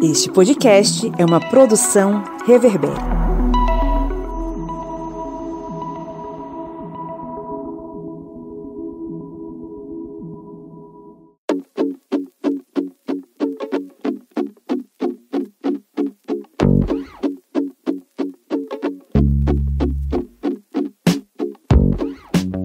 Este podcast é uma produção Reverber.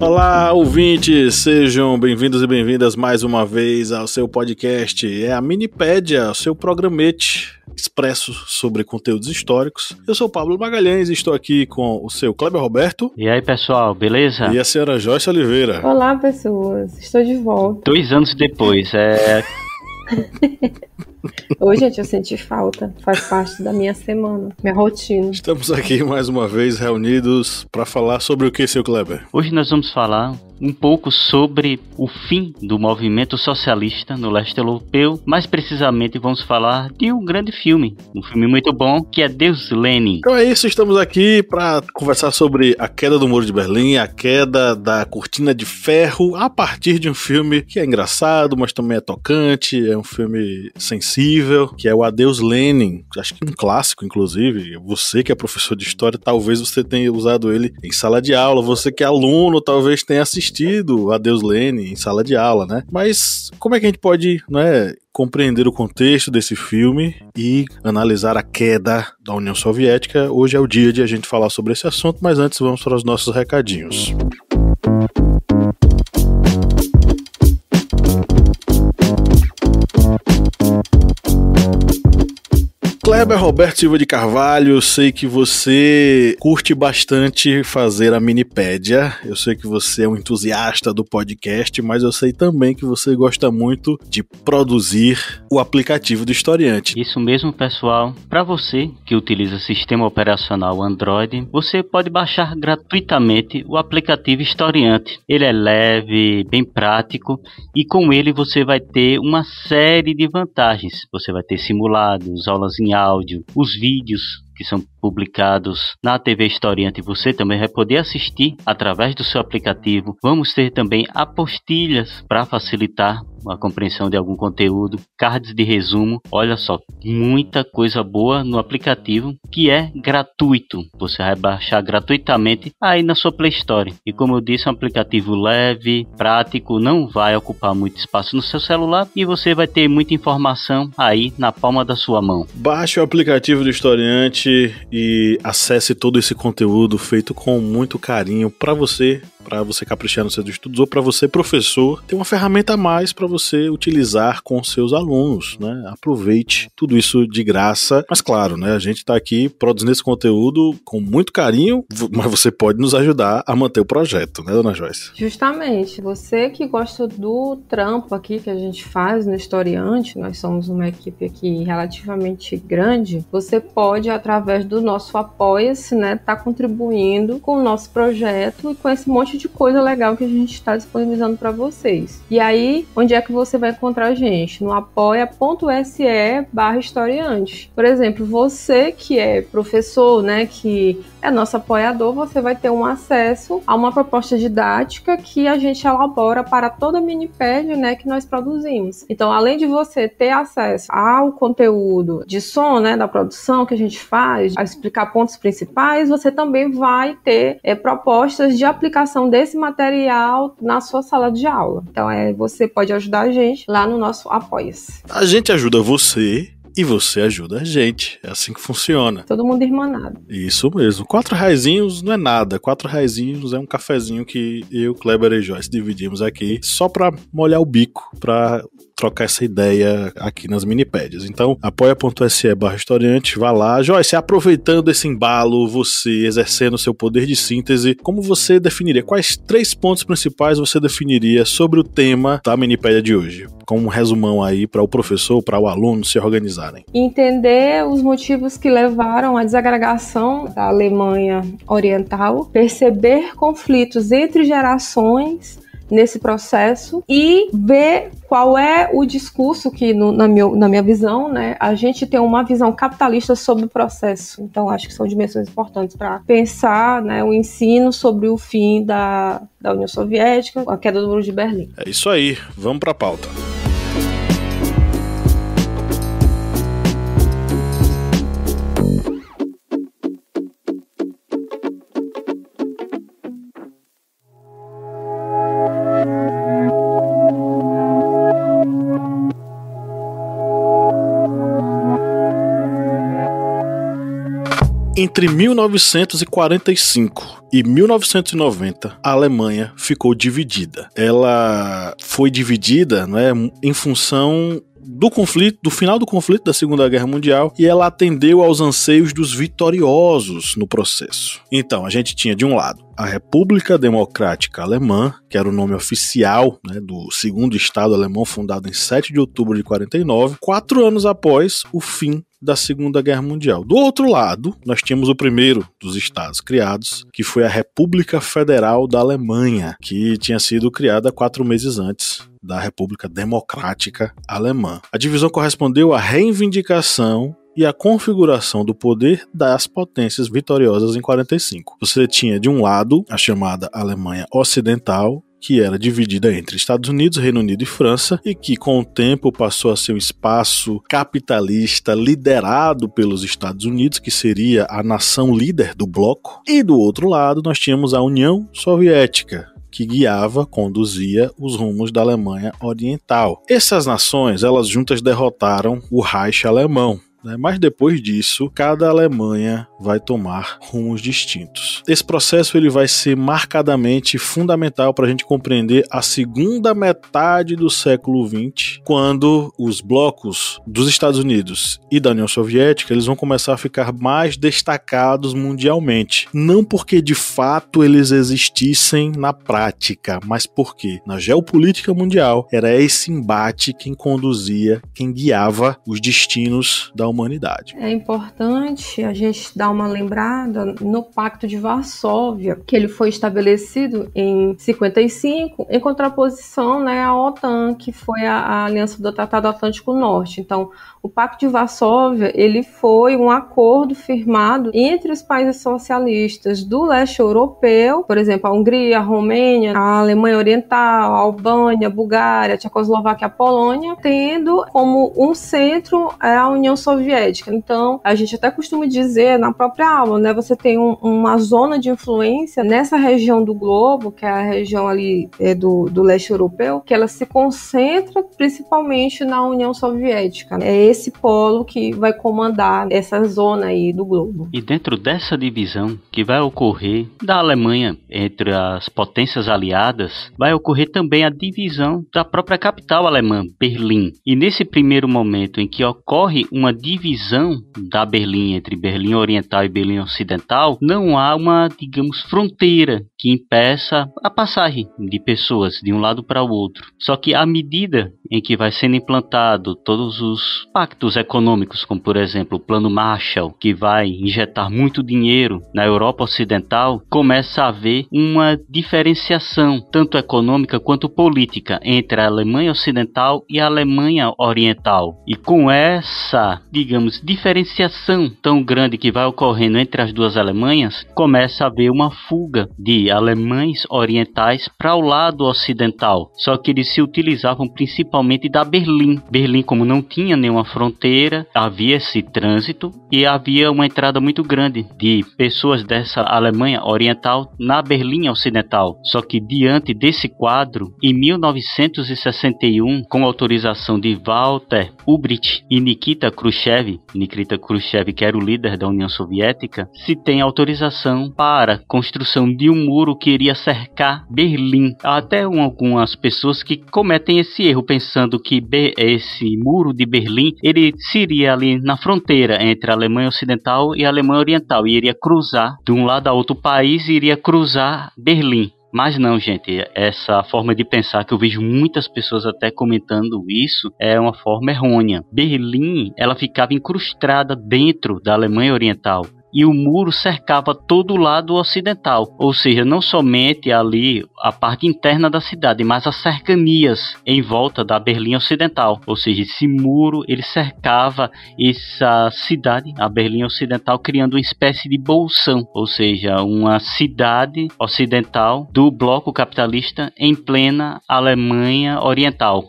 Olá, ouvintes! Sejam bem-vindos e bem-vindas mais uma vez ao seu podcast. É a Minipédia, o seu programete expresso sobre conteúdos históricos. Eu sou o Pablo Magalhães e estou aqui com o seu Kleber Roberto. E aí, pessoal, beleza? E a senhora Joyce Oliveira. Olá, pessoas. Estou de volta. 2 anos depois, Oi, gente, eu senti falta. Faz parte da minha semana, minha rotina. Estamos aqui mais uma vez reunidos para falar sobre o que, seu Kleber? Hoje nós vamos falar um pouco sobre o fim do movimento socialista no leste europeu. Mais precisamente, vamos falar de um grande filme, um filme muito bom, que é Deus Lenin. Então é isso, estamos aqui para conversar sobre a queda do Muro de Berlim, a queda da Cortina de Ferro, a partir de um filme que é engraçado, mas também é tocante, é um filme sensível, que é o Adeus Lenin. Acho que um clássico, inclusive. Você que é professor de história, talvez você tenha usado ele em sala de aula. Você que é aluno, talvez tenha assistido Adeus Lenin em sala de aula, né? Mas como é que a gente pode, compreender o contexto desse filme e analisar a queda da União Soviética? Hoje é o dia de a gente falar sobre esse assunto, mas antes vamos para os nossos recadinhos. Kleber Roberto Silva de Carvalho, sei que você curte bastante fazer a Minipédia, eu sei que você é um entusiasta do podcast, mas eu sei também que você gosta muito de produzir o aplicativo do Historiante. Isso mesmo, pessoal. Para você que utiliza sistema operacional Android, você pode baixar gratuitamente o aplicativo Historiante. Ele é leve, bem prático e com ele você vai ter uma série de vantagens. Você vai ter simulados, aulas em áudio, os vídeos que são publicados na TV Historiante, você também vai poder assistir através do seu aplicativo. Vamos ter também apostilhas para facilitar a compreensão de algum conteúdo, cards de resumo. Olha só, muita coisa boa no aplicativo que é gratuito. Você vai baixar gratuitamente aí na sua Play Store. E como eu disse, é um aplicativo leve, prático, não vai ocupar muito espaço no seu celular e você vai ter muita informação aí na palma da sua mão. Baixe o aplicativo do Historiante e acesse todo esse conteúdo feito com muito carinho para você caprichar nos seus estudos, ou para você, professor, ter uma ferramenta a mais para você utilizar com seus alunos, né? Aproveite tudo isso de graça, mas claro, né? A gente está aqui produzindo esse conteúdo com muito carinho, mas você pode nos ajudar a manter o projeto, né, dona Joyce? Justamente, você que gosta do trampo aqui que a gente faz no Historiante, nós somos uma equipe aqui relativamente grande, você pode, através do nosso Apoia-se, né, tá contribuindo com o nosso projeto e com esse monte de coisa legal que a gente está disponibilizando para vocês. E aí, onde é que você vai encontrar a gente? No apoia.se/historiante. Por exemplo, você que é professor, né, que é nosso apoiador, você vai ter um acesso a uma proposta didática que a gente elabora para toda a Minipédia, né, que nós produzimos. Então, além de você ter acesso ao conteúdo de som, né, da produção que a gente faz, a explicar pontos principais, você também vai ter propostas de aplicação desse material na sua sala de aula. Então, você pode ajudar a gente lá no nosso Apoia-se. A gente ajuda você e você ajuda a gente. É assim que funciona. Todo mundo irmanado. Isso mesmo. R$4 não é nada. R$4 é um cafezinho que eu, Kleber e Joyce dividimos aqui só pra molhar o bico, pra trocar essa ideia aqui nas Minipédias. Então, apoia.se/historiante, vá lá. Joyce, aproveitando esse embalo, você exercendo o seu poder de síntese, como você definiria? Quais 3 pontos principais você definiria sobre o tema da Minipédia de hoje? Com um resumão aí para o professor, para o aluno se organizarem. Entender os motivos que levaram à desagregação da Alemanha Oriental, perceber conflitos entre gerações nesse processo e ver qual é o discurso que, na minha visão, né, a gente tem uma visão capitalista sobre o processo. Então, acho que são dimensões importantes para pensar, né, o ensino sobre o fim da União Soviética, a queda do Muro de Berlim. É isso aí, vamos para a pauta. Entre 1945 e 1990, a Alemanha ficou dividida. Ela foi dividida, né, em função do conflito, do final do conflito da Segunda Guerra Mundial, e ela atendeu aos anseios dos vitoriosos no processo. Então, a gente tinha de um lado a República Democrática Alemã, que era o nome oficial, né, do segundo Estado alemão, fundado em 7 de outubro de 49, 4 anos após o fim da Segunda Guerra Mundial. Do outro lado, nós tínhamos o primeiro dos estados criados, que foi a República Federal da Alemanha, que tinha sido criada 4 meses antes da República Democrática Alemã. A divisão correspondeu à reivindicação e a configuração do poder das potências vitoriosas em 45. Você tinha, de um lado, a chamada Alemanha Ocidental, que era dividida entre Estados Unidos, Reino Unido e França, e que com o tempo passou a ser um espaço capitalista liderado pelos Estados Unidos, que seria a nação líder do bloco. E do outro lado nós tínhamos a União Soviética, que guiava, conduzia os rumos da Alemanha Oriental. Essas nações, elas juntas derrotaram o Reich alemão, mas depois disso, cada Alemanha vai tomar rumos distintos. Esse processo ele vai ser marcadamente fundamental para a gente compreender a segunda metade do século XX, quando os blocos dos Estados Unidos e da União Soviética eles vão começar a ficar mais destacados mundialmente. Não porque de fato eles existissem na prática, mas porque na geopolítica mundial era esse embate quem conduzia, quem guiava os destinos da humanidade. É importante a gente dar uma lembrada no Pacto de Varsóvia, que ele foi estabelecido em 55, em contraposição, né, à OTAN, que foi a aliança do Tratado Atlântico Norte. Então, o Pacto de Varsóvia ele foi um acordo firmado entre os países socialistas do leste europeu, por exemplo, a Hungria, a Romênia, a Alemanha Oriental, a Albânia, a Bulgária, a Tchecoslováquia, a Polônia, tendo como um centro a União Soviética. Então, a gente até costuma dizer na própria aula, né, você tem uma zona de influência nessa região do globo, que é a região ali do leste europeu, que ela se concentra principalmente na União Soviética. É esse polo que vai comandar essa zona aí do globo. E dentro dessa divisão que vai ocorrer da Alemanha entre as potências aliadas, vai ocorrer também a divisão da própria capital alemã, Berlim. E nesse primeiro momento em que ocorre uma divisão da Berlim entre Berlim Oriental e Berlim Ocidental, não há uma, digamos, fronteira que impeça a passagem de pessoas de um lado para o outro. Só que à medida em que vai sendo implantado todos os pactos econômicos, como por exemplo o Plano Marshall, que vai injetar muito dinheiro na Europa Ocidental, começa a haver uma diferenciação, tanto econômica quanto política, entre a Alemanha Ocidental e a Alemanha Oriental. E com essa, digamos, diferenciação tão grande que vai ocorrendo entre as duas Alemanhas, começa a haver uma fuga de alemães orientais para o lado ocidental. Só que eles se utilizavam principalmente da Berlim. Berlim, como não tinha nenhuma fronteira, havia esse trânsito e havia uma entrada muito grande de pessoas dessa Alemanha Oriental na Berlim Ocidental. Só que diante desse quadro, em 1961, com autorização de Walter Ulbricht e Nikita Khrushchev, que era o líder da União Soviética, se tem autorização para a construção de um muro que iria cercar Berlim. Há até algumas pessoas que cometem esse erro, pensando que esse muro de Berlim ele seria ali na fronteira entre a Alemanha Ocidental e a Alemanha Oriental, e iria cruzar de um lado a outro país e iria cruzar Berlim. Mas não, gente, essa forma de pensar, que eu vejo muitas pessoas até comentando isso, é uma forma errônea. Berlim, ela ficava incrustada dentro da Alemanha Oriental. E o muro cercava todo o lado ocidental, ou seja, não somente ali a parte interna da cidade, mas as cercanias em volta da Berlim Ocidental. Ou seja, esse muro ele cercava essa cidade, a Berlim Ocidental, criando uma espécie de bolsão, ou seja, uma cidade ocidental do bloco capitalista em plena Alemanha Oriental.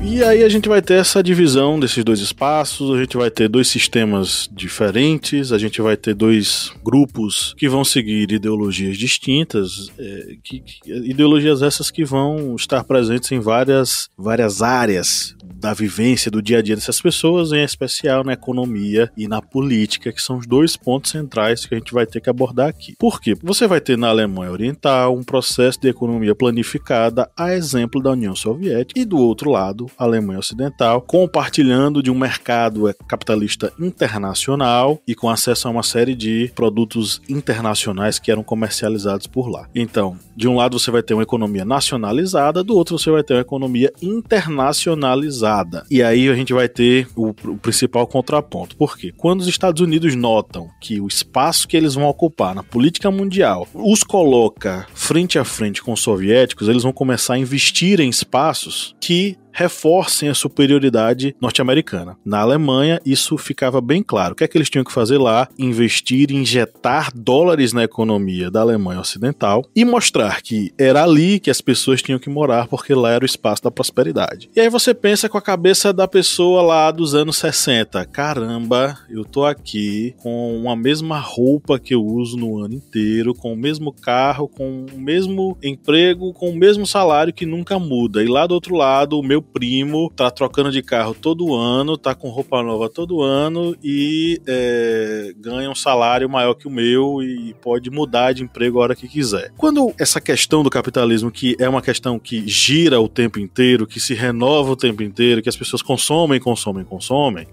E aí a gente vai ter essa divisão desses dois espaços, a gente vai ter dois sistemas diferentes, a gente vai ter dois grupos que vão seguir ideologias distintas, ideologias essas que vão estar presentes em várias áreas da vivência do dia a dia dessas pessoas, em especial na economia e na política, que são os dois pontos centrais que a gente vai ter que abordar aqui. Por quê? Você vai ter na Alemanha Oriental um processo de economia planificada, a exemplo da União Soviética, e do outro lado, a Alemanha Ocidental, compartilhando de um mercado capitalista internacional e com acesso a uma série de produtos internacionais que eram comercializados por lá. Então, de um lado você vai ter uma economia nacionalizada, do outro você vai ter uma economia internacionalizada. E aí a gente vai ter o principal contraponto. Por quê? Quando os Estados Unidos notam que o espaço que eles vão ocupar na política mundial os coloca frente a frente com os soviéticos, eles vão começar a investir em espaços que reforcem a superioridade norte-americana. Na Alemanha, isso ficava bem claro. O que é que eles tinham que fazer lá? Investir, injetar dólares na economia da Alemanha Ocidental e mostrar que era ali que as pessoas tinham que morar, porque lá era o espaço da prosperidade. E aí você pensa com a cabeça da pessoa lá dos anos 60. Caramba, eu tô aqui com a mesma roupa que eu uso no ano inteiro, com o mesmo carro, com o mesmo emprego, com o mesmo salário que nunca muda. E lá do outro lado, o meu primo tá trocando de carro todo ano, tá com roupa nova todo ano e ganha um salário maior que o meu e pode mudar de emprego a hora que quiser. Quando essa questão do capitalismo, que é uma questão que gira o tempo inteiro, que se renova o tempo inteiro, que as pessoas consomem,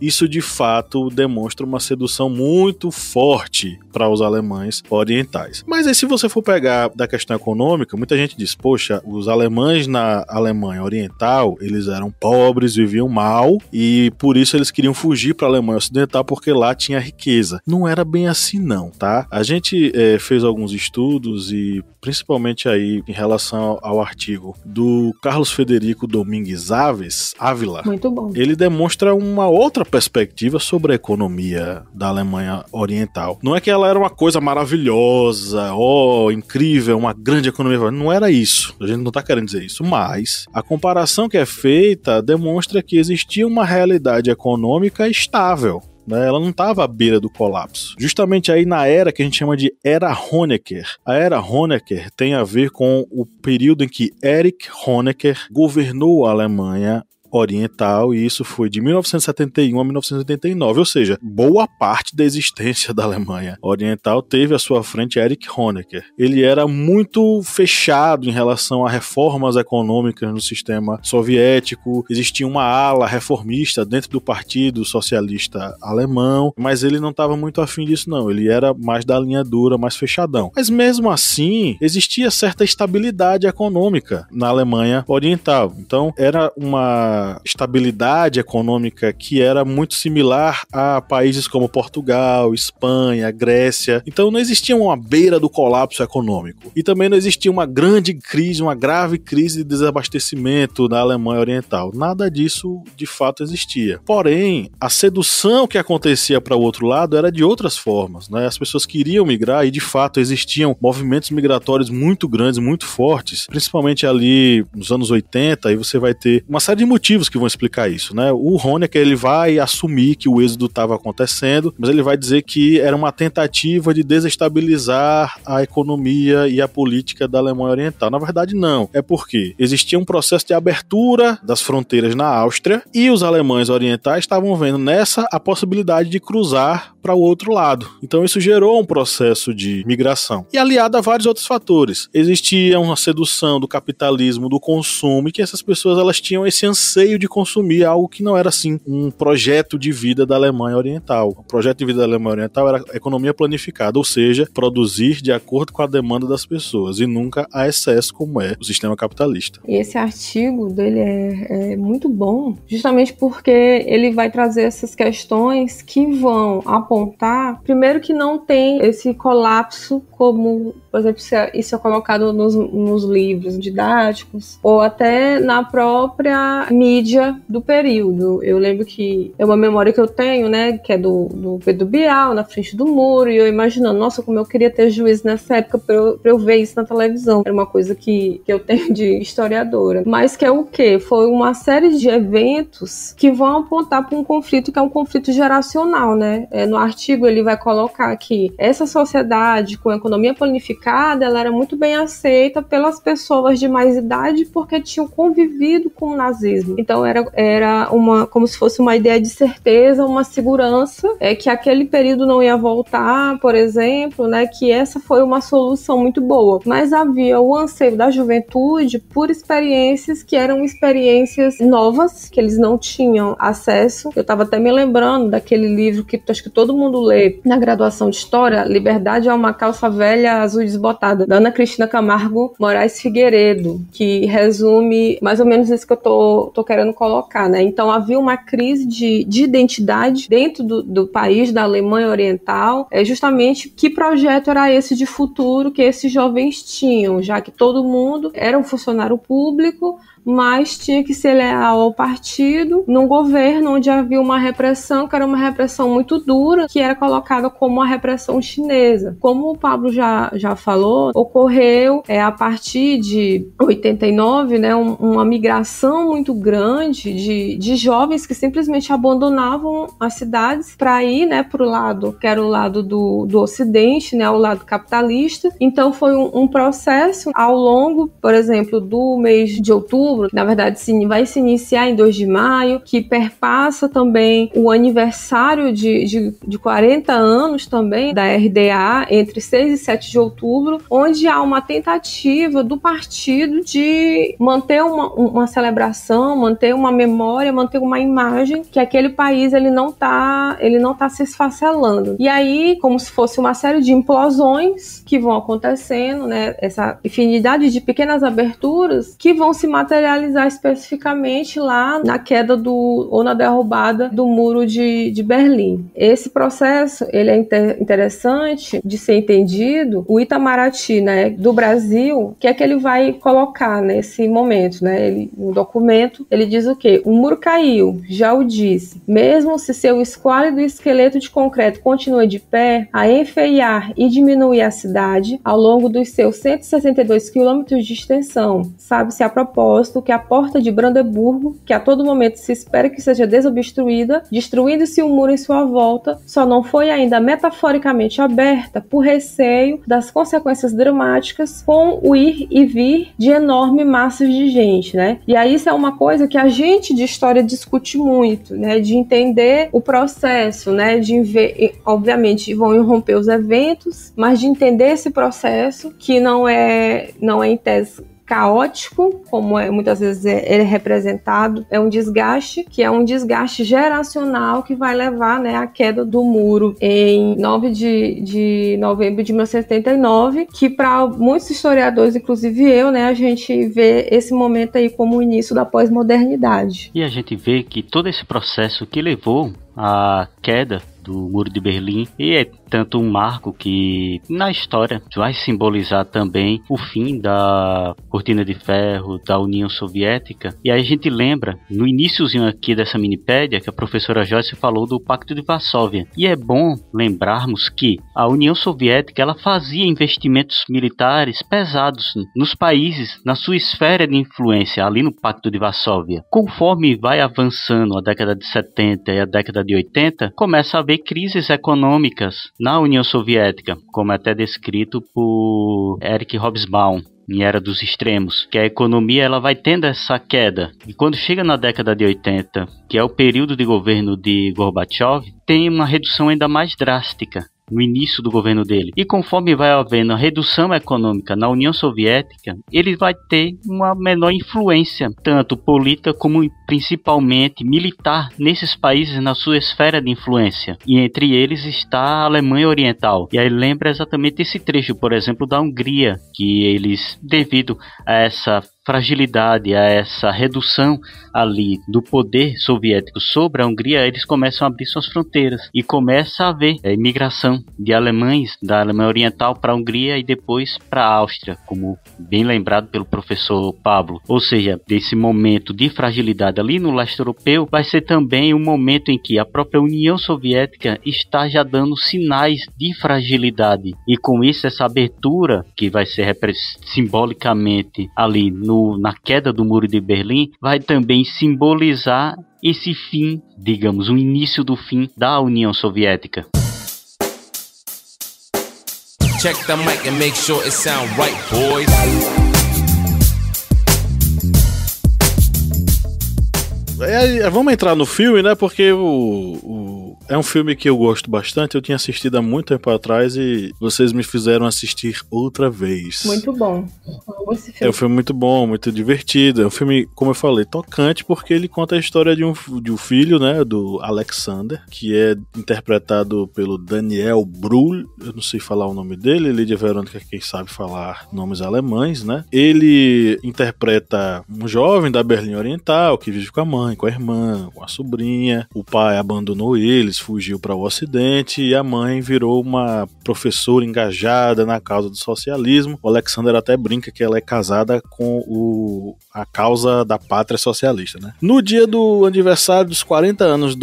isso de fato demonstra uma sedução muito forte para os alemães orientais. Mas aí, se você for pegar da questão econômica, muita gente diz, poxa, os alemães na Alemanha Oriental, eles eram pobres, viviam mal e por isso eles queriam fugir para a Alemanha Ocidental, porque lá tinha riqueza. Não era bem assim não, tá? A gente fez alguns estudos e principalmente aí em relação ao artigo do Carlos Federico Domingues Ávila. Muito bom. Ele demonstra uma outra perspectiva sobre a economia da Alemanha Oriental. Não é que ela era uma coisa maravilhosa, incrível, uma grande economia. Não era isso. A gente não está querendo dizer isso. Mas a comparação que é feita demonstra que existia uma realidade econômica estável. Ela não estava à beira do colapso. Justamente aí na era que a gente chama de Era Honecker. A Era Honecker tem a ver com o período em que Erich Honecker governou a Alemanha Oriental, e isso foi de 1971 a 1989, ou seja, boa parte da existência da Alemanha Oriental teve à sua frente Erich Honecker. Ele era muito fechado em relação a reformas econômicas no sistema soviético, existia uma ala reformista dentro do Partido Socialista Alemão, mas ele não estava muito afim disso não, ele era mais da linha dura, mais fechadão. Mas mesmo assim, existia certa estabilidade econômica na Alemanha Oriental, então era uma estabilidade econômica que era muito similar a países como Portugal, Espanha, Grécia. Então não existia uma beira do colapso econômico. E também não existia uma grande crise, uma grave crise de desabastecimento na Alemanha Oriental. Nada disso de fato existia. Porém, a sedução que acontecia para o outro lado era de outras formas, né? As pessoas queriam migrar e de fato existiam movimentos migratórios muito grandes, muito fortes, principalmente ali nos anos 80, e você vai ter uma série de motivos que vão explicar isso, né? O Honecker, ele vai assumir que o êxodo estava acontecendo, mas ele vai dizer que era uma tentativa de desestabilizar a economia e a política da Alemanha Oriental. Na verdade, não. É porque existia um processo de abertura das fronteiras na Áustria e os alemães orientais estavam vendo nessa a possibilidade de cruzar para o outro lado. Então isso gerou um processo de migração. E aliado a vários outros fatores. Existia uma sedução do capitalismo, do consumo, e que essas pessoas elas tinham esse anseio de consumir algo que não era assim um projeto de vida da Alemanha Oriental. O projeto de vida da Alemanha Oriental era a economia planificada, ou seja, produzir de acordo com a demanda das pessoas e nunca a excesso, como é o sistema capitalista. Esse artigo dele é muito bom, justamente porque ele vai trazer essas questões que vão apontar, primeiro, que não tem esse colapso como por exemplo, isso é colocado nos livros didáticos ou até na própria mídia do período. Eu lembro que é uma memória que eu tenho, né, que é do Pedro Bial, na frente do muro, e eu imaginando, nossa, como eu queria ter juízo nessa época pra eu ver isso na televisão. Era uma coisa que eu tenho de historiadora. Mas que é o quê? Foi uma série de eventos que vão apontar para um conflito que é um conflito geracional, né? No artigo ele vai colocar que essa sociedade com economia planificada, ela era muito bem aceita pelas pessoas de mais idade porque tinham convivido com o nazismo. Então era como se fosse uma ideia de certeza, uma segurança, que aquele período não ia voltar, por exemplo, né? Que essa foi uma solução muito boa. Mas havia o anseio da juventude por experiências que eram experiências novas, que eles não tinham acesso. Eu estava até me lembrando daquele livro que acho que todo mundo lê na graduação de História, Liberdade é uma calça velha azul desbotada, da Ana Cristina Camargo Moraes Figueiredo, que resume mais ou menos isso que eu tô querendo colocar, né? Então havia uma crise de identidade dentro do país, da Alemanha Oriental, justamente que projeto era esse de futuro que esses jovens tinham, já que todo mundo era um funcionário público, mas tinha que ser leal ao partido, num governo onde havia uma repressão, que era uma repressão muito dura, que era colocada como a repressão chinesa. Como o Pablo já falou, ocorreu a partir de 89, né, uma migração muito grande de jovens que simplesmente abandonavam as cidades para ir, né, para o lado, que era o lado do Ocidente, né, o lado capitalista. Então foi um processo ao longo, por exemplo, do mês de outubro, na verdade vai se iniciar em 2 de maio, que perpassa também o aniversário de 40 anos também da RDA, entre 6 e 7 de outubro, onde há uma tentativa do partido de manter uma celebração, manter uma memória, manter uma imagem que aquele país ele não tá se esfacelando. E aí, como se fosse uma série de implosões que vão acontecendo, né, essa infinidade de pequenas aberturas que vão se materializar especificamente lá na queda ou na derrubada do muro de Berlim. Esse processo ele é interessante de ser entendido. O Itamaraty, né, do Brasil, que é que ele vai colocar nesse momento, né? No documento ele diz o quê? O muro caiu, já o disse. Mesmo se seu esquálido esqueleto de concreto continua de pé, a enfeiar e diminuir a cidade ao longo dos seus 162 quilômetros de extensão. Sabe-se a propósito que a porta de Brandeburgo, que a todo momento se espera que seja desobstruída, destruindo-se o muro em sua volta, só não foi ainda metaforicamente aberta por receio das consequências dramáticas com o ir e vir de enorme massas de gente, né? E aí isso é uma coisa que a gente de história discute muito, né? De entender o processo, né? De ver, obviamente vão irromper os eventos, mas de entender esse processo que não é em tese caótico, como muitas vezes ele é representado, é um desgaste, que é um desgaste geracional que vai levar, né, à queda do muro em 9 de novembro de 1979, que para muitos historiadores, inclusive eu, né, a gente vê esse momento aí como o início da pós-modernidade. E a gente vê que todo esse processo que levou à queda do Muro de Berlim e é tanto um marco que na história vai simbolizar também o fim da cortina de ferro, da União Soviética. E aí a gente lembra, no iniciozinho aqui dessa minipédia, que a professora Joyce falou do Pacto de Varsóvia. E é bom lembrarmos que a União Soviética ela fazia investimentos militares pesados nos países, na sua esfera de influência, ali no Pacto de Varsóvia. Conforme vai avançando a década de 70 e a década de 80, começa a haver crises econômicas na União Soviética, como é até descrito por Eric Hobsbawm em Era dos Extremos, que a economia ela vai tendo essa queda. E quando chega na década de 80, que é o período de governo de Gorbachev, tem uma redução ainda mais drástica no início do governo dele. E conforme vai havendo a redução econômica na União Soviética, ele vai ter uma menor influência, tanto política como principalmente militar, nesses países na sua esfera de influência. E entre eles está a Alemanha Oriental. E aí lembra exatamente esse trecho, por exemplo, da Hungria, que eles, devido a essa fragilidade, a essa redução ali do poder soviético sobre a Hungria, eles começam a abrir suas fronteiras e começa a haver imigração de alemães da Alemanha Oriental para a Hungria e depois para a Áustria, como bem lembrado pelo professor Pablo. Ou seja, desse momento de fragilidade ali no leste europeu, vai ser também um momento em que a própria União Soviética está já dando sinais de fragilidade. E com isso, essa abertura, que vai ser simbolicamente ali na queda do Muro de Berlim, vai também simbolizar esse fim, digamos, o início do fim da União Soviética. Check the mic and make sure it sound right, boys. Vamos entrar no filme, né? Porque é um filme que eu gosto bastante. Eu tinha assistido há muito tempo atrás e vocês me fizeram assistir outra vez. Muito bom. É um filme muito bom, muito divertido. É um filme, como eu falei, tocante, porque ele conta a história de um filho, né? Do Alexander, que é interpretado pelo Daniel Brühl. Eu não sei falar o nome dele. Lídia Verônica, quem sabe falar nomes alemães, né? Ele interpreta um jovem da Berlim Oriental que vive com a mãe, com a irmã, com a sobrinha. O pai abandonou eles, fugiu para o Ocidente e a mãe virou uma professora engajada na causa do socialismo. O Alexander até brinca que ela é casada com a causa da pátria socialista, né? No dia do aniversário dos 40 anos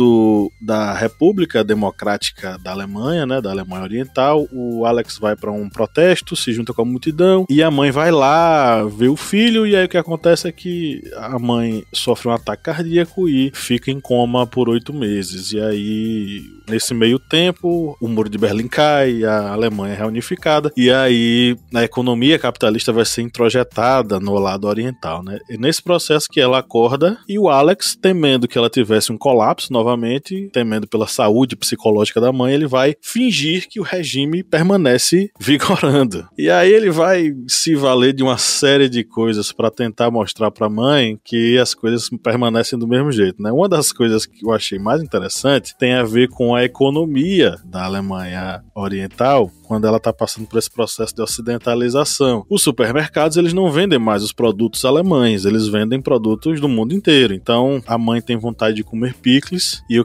da República Democrática da Alemanha, né, da Alemanha Oriental, o Alex vai para um protesto, se junta com a multidão e a mãe vai lá ver o filho, e aí o que acontece é que a mãe sofre um ataque cardíaco e fica em coma por 8 meses. E aí, nesse meio tempo, o Muro de Berlim cai, a Alemanha é reunificada, e aí a economia capitalista vai ser introjetada no lado oriental, né? E nesse processo que ela acorda, e o Alex, temendo que ela tivesse um colapso novamente, temendo pela saúde psicológica da mãe, ele vai fingir que o regime permanece vigorando. E aí ele vai se valer de uma série de coisas para tentar mostrar para a mãe que as coisas permanecem do mesmo jeito, né? Uma das coisas que eu achei mais interessante tem a ver com a economia da Alemanha Oriental, quando ela está passando por esse processo de ocidentalização. Os supermercados, eles não vendem mais os produtos alemães, eles vendem produtos do mundo inteiro. Então, a mãe tem vontade de comer picles e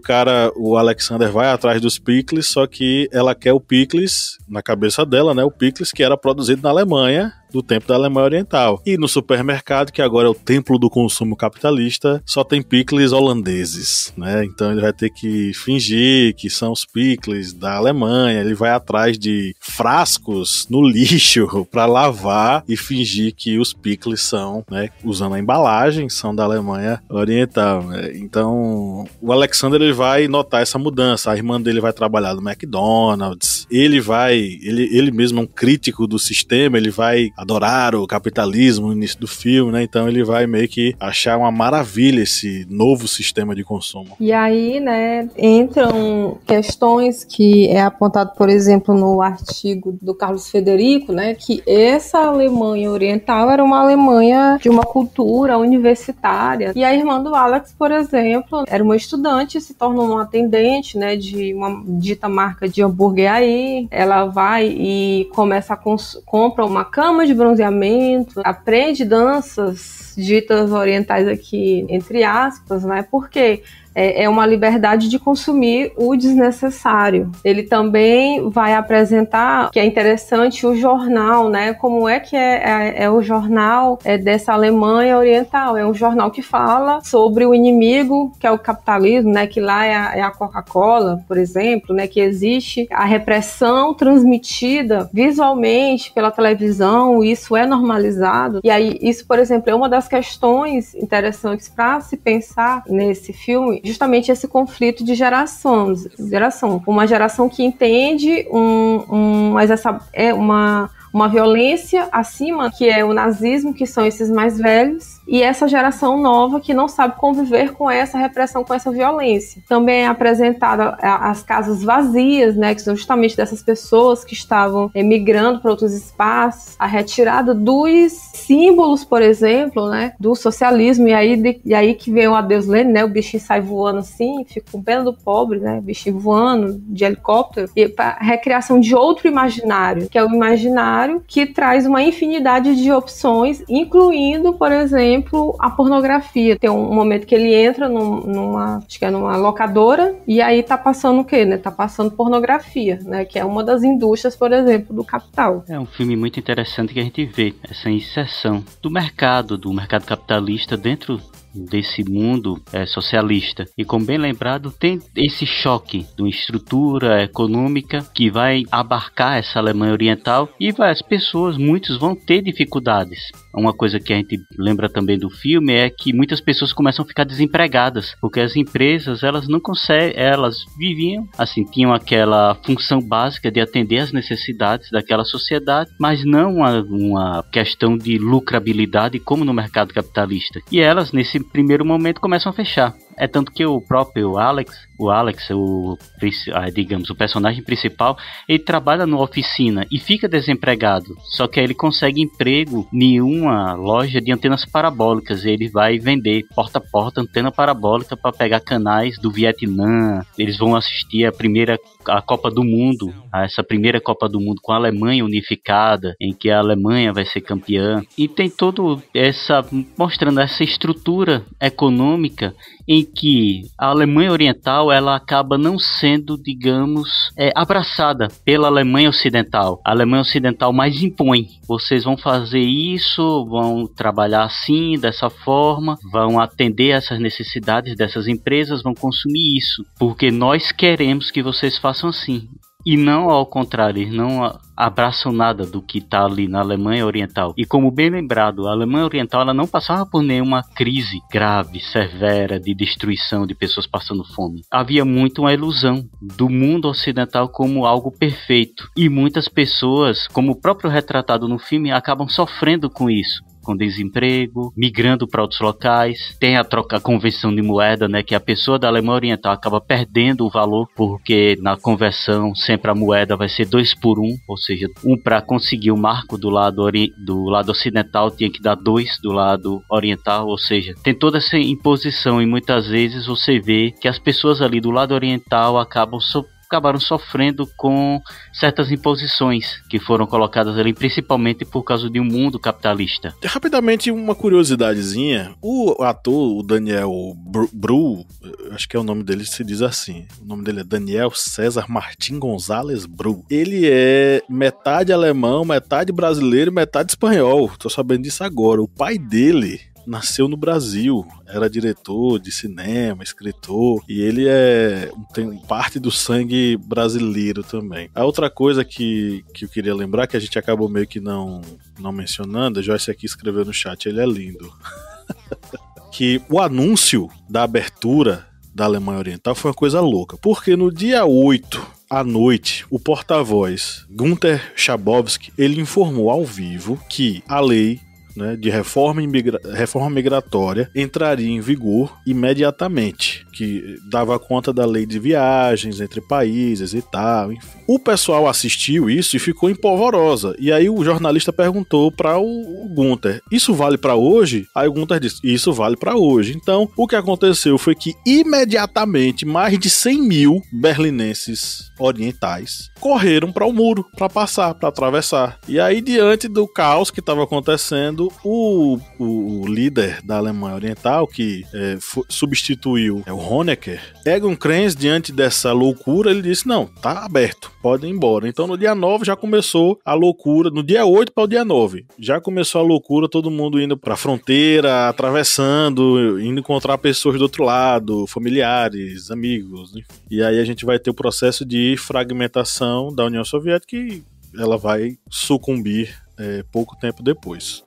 o Alexander vai atrás dos picles, só que ela quer o picles, na cabeça dela, né? O picles que era produzido na Alemanha, do tempo da Alemanha Oriental. E no supermercado, que agora é o templo do consumo capitalista, só tem picles holandeses, né? Então ele vai ter que fingir que são os picles da Alemanha, ele vai atrás de frascos no lixo para lavar e fingir que os picles são, né, usando a embalagem, são da Alemanha Oriental, né? Então o Alexander, ele vai notar essa mudança. A irmã dele vai trabalhar no McDonald's, ele mesmo é um crítico do sistema, ele vai adorar o capitalismo no início do filme, né? Então ele vai meio que achar uma maravilha esse novo sistema de consumo. E aí, né, entram questões que é apontado, por exemplo, no artigo do Carlos Federico, né, que essa Alemanha Oriental era uma Alemanha de uma cultura universitária. E a irmã do Alex, por exemplo, era uma estudante, se tornou uma atendente, né, de uma dita marca de hambúrguer aí. Ela vai e começa compra uma cama de bronzeamento, aprende danças ditas orientais aqui, entre aspas, né? Porque é uma liberdade de consumir o desnecessário. Ele também vai apresentar, que é interessante, o jornal, né? Como é que é o jornal dessa Alemanha Oriental. É um jornal que fala sobre o inimigo, que é o capitalismo, né? Que lá é a Coca-Cola, por exemplo, né? Que existe a repressão transmitida visualmente pela televisão, isso é normalizado. E aí, isso, por exemplo, é uma das questões interessantes para se pensar nesse filme, justamente esse conflito de geração. Uma geração que entende mas essa é uma violência acima, que é o nazismo, que são esses mais velhos, e essa geração nova que não sabe conviver com essa repressão, com essa violência. Também é apresentada as casas vazias, né, que são justamente dessas pessoas que estavam emigrando para outros espaços, a retirada dos símbolos, por exemplo, né, do socialismo, e aí que vem o adeus Lenin, né, o bichinho sai voando assim, fica com pena do pobre, né, o bichinho voando de helicóptero, e a recriação de outro imaginário, que é o imaginário cenário que traz uma infinidade de opções, incluindo, por exemplo, a pornografia. Tem um momento que ele entra numa locadora e aí tá passando o quê, né? Tá passando pornografia, né? Que é uma das indústrias, por exemplo, do capital. É um filme muito interessante que a gente vê essa inserção do mercado capitalista dentro desse mundo socialista. E como bem lembrado, tem esse choque de uma estrutura econômica que vai abarcar essa Alemanha Oriental e muitos vão ter dificuldades. Uma coisa que a gente lembra também do filme é que muitas pessoas começam a ficar desempregadas, porque as empresas, elas não conseguem, elas viviam, assim, tinham aquela função básica de atender às necessidades daquela sociedade, mas não uma questão de lucrabilidade como no mercado capitalista. E elas, nesse primeiro momento, começam a fechar. É tanto que o próprio Alex, o personagem principal, ele trabalha numa oficina e fica desempregado. Só que aí ele consegue emprego em uma loja de antenas parabólicas. Ele vai vender porta a porta antena parabólica para pegar canais do Vietnã. Eles vão assistir a Copa do Mundo, essa primeira Copa do Mundo com a Alemanha unificada, em que a Alemanha vai ser campeã. E tem mostrando essa estrutura econômica em que a Alemanha Oriental ela acaba não sendo, digamos, abraçada pela Alemanha Ocidental. A Alemanha Ocidental mais impõe. Vocês vão fazer isso, vão trabalhar assim, dessa forma, vão atender essas necessidades dessas empresas, vão consumir isso, porque nós queremos que vocês façam assim. E não ao contrário, eles não abraçam nada do que está ali na Alemanha Oriental. E como bem lembrado, a Alemanha Oriental ela não passava por nenhuma crise grave, severa, de destruição de pessoas passando fome. Havia muito uma ilusão do mundo ocidental como algo perfeito. E muitas pessoas, como o próprio retratado no filme, acabam sofrendo com isso. Com desemprego, migrando para outros locais. Tem a conversão de moeda, né, que a pessoa da Alemanha Oriental acaba perdendo o valor, porque na conversão sempre a moeda vai ser 2 por 1, ou seja, para conseguir o marco do lado ocidental tinha que dar 2 do lado oriental, ou seja, tem toda essa imposição e muitas vezes você vê que as pessoas ali do lado oriental acabaram sofrendo com certas imposições que foram colocadas ali, principalmente por causa de um mundo capitalista. Rapidamente, uma curiosidadezinha. O ator, o Daniel Bru, acho que é o nome dele, se diz assim. O nome dele é Daniel César Martim Gonzalez Bru. Ele é metade alemão, metade brasileiro, metade espanhol. Tô sabendo disso agora. O pai dele nasceu no Brasil, era diretor de cinema, escritor, e ele tem parte do sangue brasileiro também. A outra coisa que eu queria lembrar, que a gente acabou meio que não mencionando, a Joyce aqui escreveu no chat, ele é lindo, que o anúncio da abertura da Alemanha Oriental foi uma coisa louca, porque no dia 8 à noite, o porta-voz Gunther Schabowski, ele informou ao vivo que a lei, né, de reforma migratória entraria em vigor imediatamente, que dava conta da lei de viagens entre países e tal, enfim. O pessoal assistiu isso e ficou em polvorosa, e aí o jornalista perguntou para o Gunther, isso vale para hoje? Aí o Gunther disse, isso vale para hoje. Então, o que aconteceu foi que imediatamente mais de 100 mil berlinenses orientais correram para o muro, para passar, para atravessar. E aí, diante do caos que estava acontecendo, o líder da Alemanha Oriental, que substituiu o Honecker, Egon Krenz, diante dessa loucura, ele disse, não, tá aberto, podem ir embora. Então no dia 9 já começou a loucura, no dia 8 para o dia 9, já começou a loucura, todo mundo indo para a fronteira, atravessando, indo encontrar pessoas do outro lado, familiares, amigos, enfim. E aí a gente vai ter o processo de fragmentação da União Soviética e ela vai sucumbir pouco tempo depois.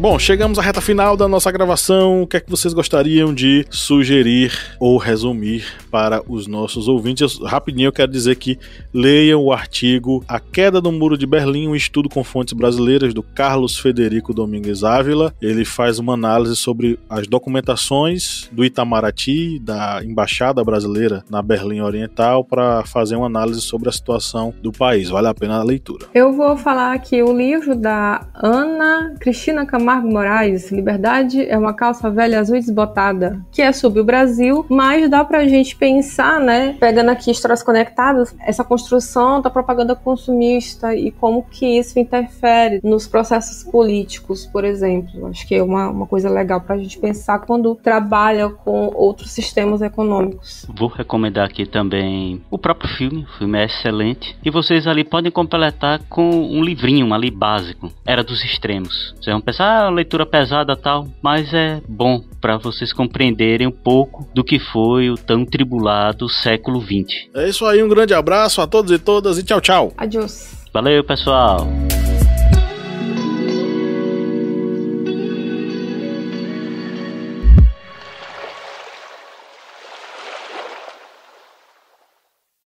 Bom, chegamos à reta final da nossa gravação. O que é que vocês gostariam de sugerir ou resumir para os nossos ouvintes? Rapidinho eu quero dizer que leiam o artigo A Queda do Muro de Berlim, um estudo com fontes brasileiras, do Carlos Federico Domingues Ávila. Ele faz uma análise sobre as documentações do Itamaraty, da Embaixada Brasileira na Berlim Oriental, para fazer uma análise sobre a situação do país. Vale a pena a leitura. Eu vou falar aqui o livro da Ana Cristina Camargo Moraes, Liberdade é uma calça velha azul desbotada, que é sobre o Brasil, mas dá pra gente pensar, né, pegando aqui Histórias Conectadas, essa construção da propaganda consumista e como que isso interfere nos processos políticos, por exemplo. Acho que é uma coisa legal pra gente pensar quando trabalha com outros sistemas econômicos. Vou recomendar aqui também o próprio filme. O filme é excelente e vocês ali podem completar com um livrinho ali básico, Era dos Extremos. Vocês vão pensar, leitura pesada e tal, mas é bom para vocês compreenderem um pouco do que foi o tão tribulado século XX. É isso aí, um grande abraço a todos e todas e tchau, tchau. Adiós. Valeu, pessoal.